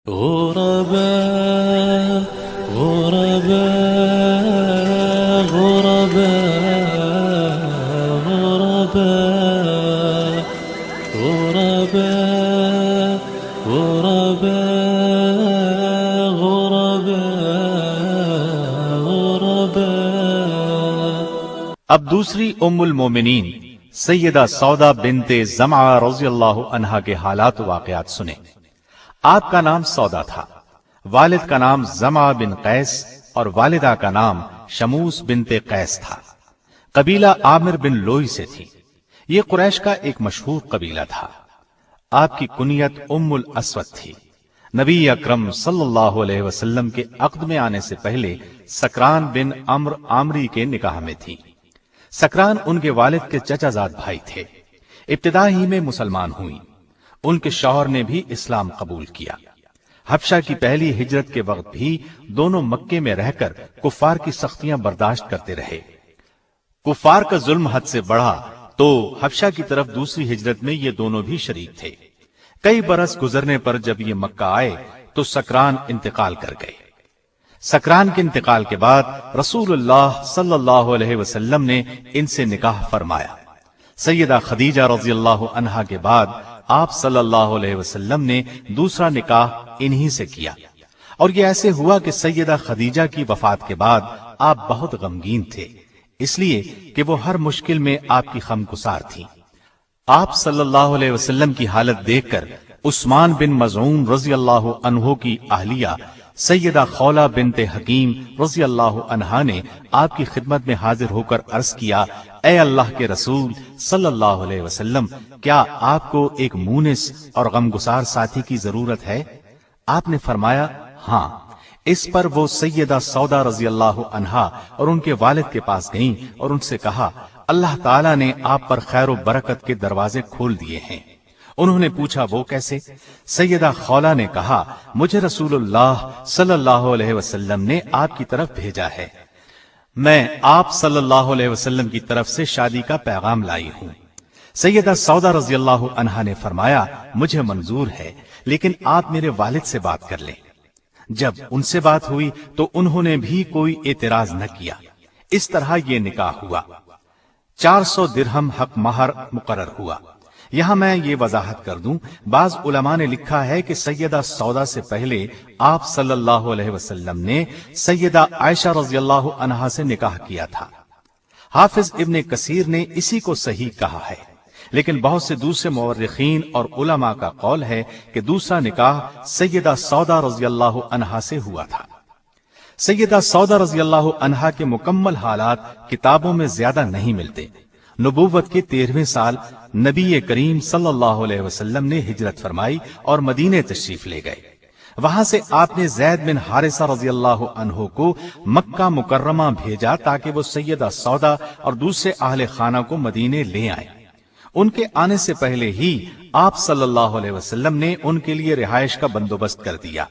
غرباء غرباء غرباء غرباء غرباء غرباء غرباء غرباء۔ اب دوسری ام المومنین سیدہ سودا بنت زمعہ رضی اللہ عنہا کے حالات و واقعات سنیں۔ آپ کا نام سودا تھا، والد کا نام زمعہ بن قیس اور والدہ کا نام شموس بنت قیس تھا۔ قبیلہ عامر بن لوئی سے تھی۔ یہ قریش کا ایک مشہور قبیلہ تھا۔ آپ کی کنیت ام الاسود تھی۔ نبی اکرم صلی اللہ علیہ وسلم کے عقد میں آنے سے پہلے سکران بن عمرو عامری کے نکاح میں تھی۔ سکران ان کے والد کے چچا زاد بھائی تھے۔ ابتدا ہی میں مسلمان ہوئی۔ ان کے شوہر نے بھی اسلام قبول کیا۔ حبشہ کی پہلی ہجرت کے وقت بھی دونوں مکے میں رہ کر کفار کی سختیاں برداشت کرتے رہے۔ کفار کا ظلم حد سے بڑھا تو حبشہ کی طرف دوسری ہجرت میں یہ دونوں بھی شریک تھے۔ کئی برس گزرنے پر جب یہ مکہ آئے تو سکران انتقال کر گئے۔ سکران کے انتقال کے بعد رسول اللہ صلی اللہ علیہ وسلم نے ان سے نکاح فرمایا۔ سیدہ خدیجہ رضی اللہ عنہا کے بعد آپ صلی اللہ علیہ وسلم نے دوسرا نکاح انہی سے کیا، اور یہ ایسے ہوا کہ سیدہ خدیجہ کی وفات کے بعد آپ بہت غمگین تھے، اس لیے کہ وہ ہر مشکل میں آپ کی خمگسار تھی۔ آپ صلی اللہ علیہ وسلم کی حالت دیکھ کر عثمان بن مظعون رضی اللہ عنہ کی اہلیہ سیدہ خولہ بنت حکیم رضی اللہ عنہا نے آپ کی خدمت میں حاضر ہو کر عرض کیا، اے اللہ کے رسول صلی اللہ علیہ وسلم، کیا آپ کو ایک مونس اور غمگسار ساتھی کی ضرورت ہے؟ آپ نے فرمایا ہاں۔ اس پر وہ سیدہ سودا رضی اللہ عنہا اور ان کے والد کے پاس گئیں اور ان سے کہا، اللہ تعالیٰ نے آپ پر خیر و برکت کے دروازے کھول دیے ہیں۔ انہوں نے پوچھا وہ کیسے؟ سیدہ خولہ نے کہا، مجھے رسول اللہ صلی اللہ علیہ وسلم نے آپ کی طرف بھیجا ہے، میں آپ صلی اللہ علیہ وسلم کی طرف سے شادی کا پیغام لائی ہوں۔ سیدہ سودا رضی اللہ عنہا نے فرمایا، مجھے منظور ہے، لیکن آپ میرے والد سے بات کر لیں۔ جب ان سے بات ہوئی تو انہوں نے بھی کوئی اعتراض نہ کیا۔ اس طرح یہ نکاح ہوا۔ 400 درہم حق مہر مقرر ہوا۔ یہاں میں یہ وضاحت کر دوں، بعض علماء نے لکھا ہے کہ سیدہ سودا سے پہلے آپ صلی اللہ علیہ وسلم نے سیدہ عائشہ رضی اللہ عنہا سے نکاح کیا تھا۔ حافظ ابن کثیر نے اسی کو صحیح کہا ہے، لیکن بہت سے دوسرے مورخین اور علماء کا قول ہے کہ دوسرا نکاح سیدہ سودا رضی اللہ عنہا سے ہوا تھا۔ سیدہ سودا رضی اللہ عنہا کے مکمل حالات کتابوں میں زیادہ نہیں ملتے۔ نبوت کے 13ویں سال نبی کریم صلی اللہ علیہ وسلم نے ہجرت فرمائی اور مدینے تشریف لے گئے۔ وہاں سے آپ نے زید بن حارثہ رضی اللہ عنہ کو مکہ مکرمہ بھیجا تاکہ وہ سیدہ سودا اور دوسرے اہل خانہ کو مدینے لے آئیں۔ ان کے آنے سے پہلے ہی آپ صلی اللہ علیہ وسلم نے ان کے لیے رہائش کا بندوبست کر دیا۔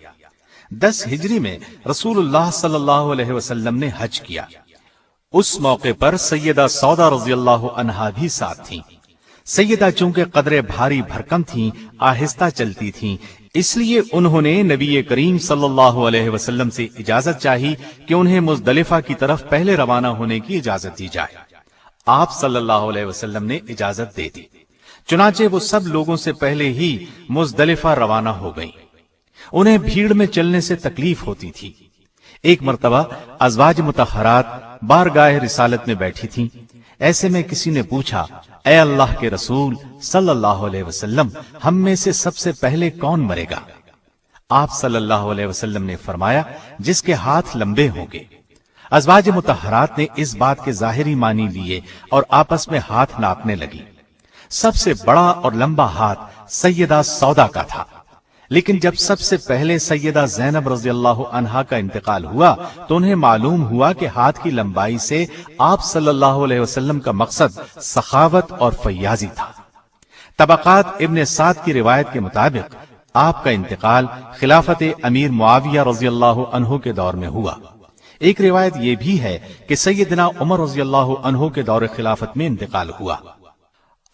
10 ہجری میں رسول اللہ صلی اللہ علیہ وسلم نے حج کیا۔ اس موقع پر سیدہ سودا رضی اللہ عنہا بھی ساتھ تھیں۔ سیدہ چونکہ قدر بھاری بھرکم تھیں، آہستہ چلتی تھیں، اس لیے انہوں نے نبی کریم صلی اللہ علیہ وسلم سے اجازت چاہی کہ انہیں مزدلفہ کی طرف پہلے روانہ ہونے کی اجازت دی جائے۔ آپ صلی اللہ علیہ وسلم نے اجازت دے دی۔ چنانچہ وہ سب لوگوں سے پہلے ہی مزدلفہ روانہ ہو گئیں۔ انہیں بھیڑ میں چلنے سے تکلیف ہوتی تھی۔ ایک مرتبہ ازواج مطہرات بارگاہ رسالت میں بیٹھی تھیں۔ ایسے میں کسی نے پوچھا، اے اللہ کے رسول صلی اللہ علیہ وسلم، ہم میں سے سب سے پہلے کون مرے گا؟ آپ صلی اللہ علیہ وسلم نے فرمایا، جس کے ہاتھ لمبے ہوں گے۔ ازواج مطہرات نے اس بات کے ظاہری معنی لیے اور آپس میں ہاتھ ناپنے لگی۔ سب سے بڑا اور لمبا ہاتھ سیدہ سودا کا تھا، لیکن جب سب سے پہلے سیدہ زینب رضی اللہ عنہا کا انتقال ہوا تو انہیں معلوم ہوا کہ ہاتھ کی لمبائی سے آپ صلی اللہ علیہ وسلم کا مقصد سخاوت اور فیاضی تھا۔ طبقات ابن سعد کی روایت کے مطابق آپ کا انتقال خلافت امیر معاویہ رضی اللہ عنہ کے دور میں ہوا۔ ایک روایت یہ بھی ہے کہ سیدنا عمر رضی اللہ عنہ کے دور خلافت میں انتقال ہوا۔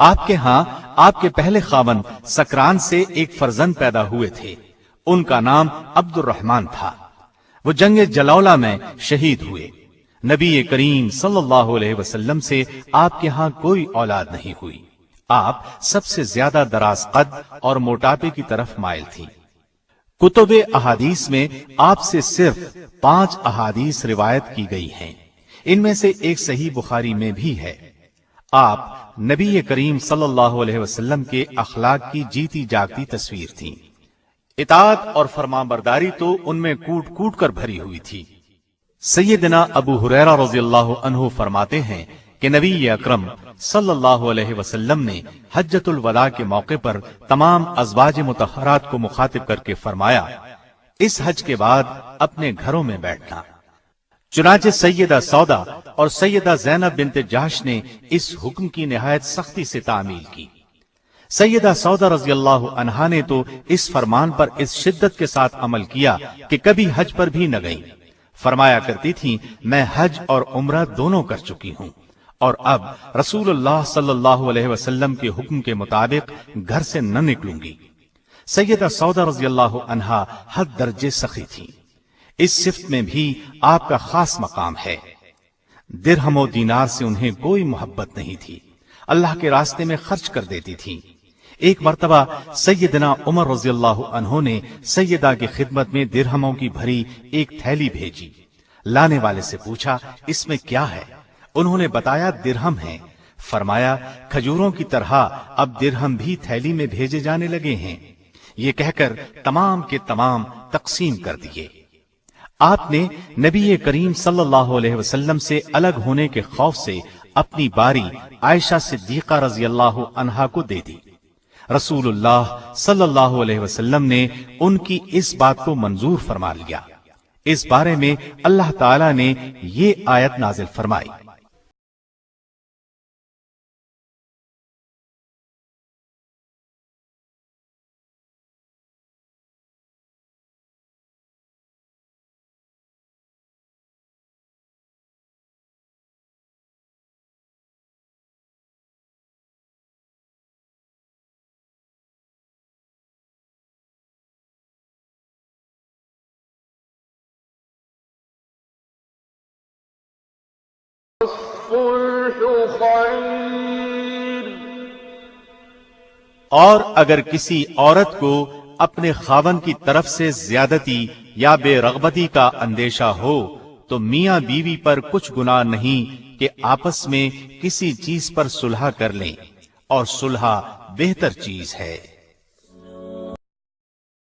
آپ کے ہاں آپ کے پہلے خاوند سکران سے ایک فرزند پیدا ہوئے تھے، ان کا نام عبد الرحمن تھا۔ وہ جنگ جلولہ میں شہید ہوئے۔ نبی کریم صلی اللہ علیہ وسلم سے آپ کے ہاں کوئی اولاد نہیں ہوئی۔ آپ سب سے زیادہ دراز قد اور موٹاپے کی طرف مائل تھی۔ کتب احادیث میں آپ سے صرف 5 احادیث روایت کی گئی ہیں۔ ان میں سے ایک صحیح بخاری میں بھی ہے۔ آپ نبی کریم صلی اللہ علیہ وسلم کے اخلاق کی جیتی جاگتی تصویر تھی۔ اطاعت اور فرمانبرداری تو ان میں کوٹ کوٹ کر بھری ہوئی تھی۔ سیدنا ابو ہریرہ رضی اللہ عنہ فرماتے ہیں کہ نبی اکرم صلی اللہ علیہ وسلم نے حجۃ الوداع کے موقع پر تمام ازواج مطہرات کو مخاطب کر کے فرمایا، اس حج کے بعد اپنے گھروں میں بیٹھنا۔ چنانچہ سیدہ سودا اور سیدہ زینب بنت جحش نے اس حکم کی نہایت سختی سے تعمیل کی۔ سیدہ سودا رضی اللہ عنہا نے تو اس فرمان پر اس شدت کے ساتھ عمل کیا کہ کبھی حج پر بھی نہ گئیں۔ فرمایا کرتی تھیں، میں حج اور عمرہ دونوں کر چکی ہوں اور اب رسول اللہ صلی اللہ علیہ وسلم کے حکم کے مطابق گھر سے نہ نکلوں گی۔ سیدہ سودا رضی اللہ عنہا حد درجے سخی تھیں۔ اس صفت میں بھی آپ کا خاص مقام ہے۔ درہم و دینار سے انہیں کوئی محبت نہیں تھی، اللہ کے راستے میں خرچ کر دیتی تھیں۔ ایک مرتبہ سیدنا عمر رضی اللہ عنہ نے سیدہ کی خدمت میں درہموں کی بھری ایک تھیلی بھیجی۔ لانے والے سے پوچھا، اس میں کیا ہے؟ انہوں نے بتایا درہم ہیں۔ فرمایا، کھجوروں کی طرح اب درہم بھی تھیلی میں بھیجے جانے لگے ہیں۔ یہ کہہ کر تمام کے تمام تقسیم کر دیے۔ آپ نے نبی کریم صلی اللہ علیہ وسلم سے الگ ہونے کے خوف سے اپنی باری عائشہ صدیقہ رضی اللہ عنہا کو دے دی۔ رسول اللہ صلی اللہ علیہ وسلم نے ان کی اس بات کو منظور فرما لیا۔ اس بارے میں اللہ تعالی نے یہ آیت نازل فرمائی، اور اگر کسی عورت کو اپنے خاوند کی طرف سے زیادتی یا بے رغبتی کا اندیشہ ہو تو میاں بیوی پر کچھ گناہ نہیں کہ آپس میں کسی چیز پر صلح کر لیں، اور صلح بہتر چیز ہے۔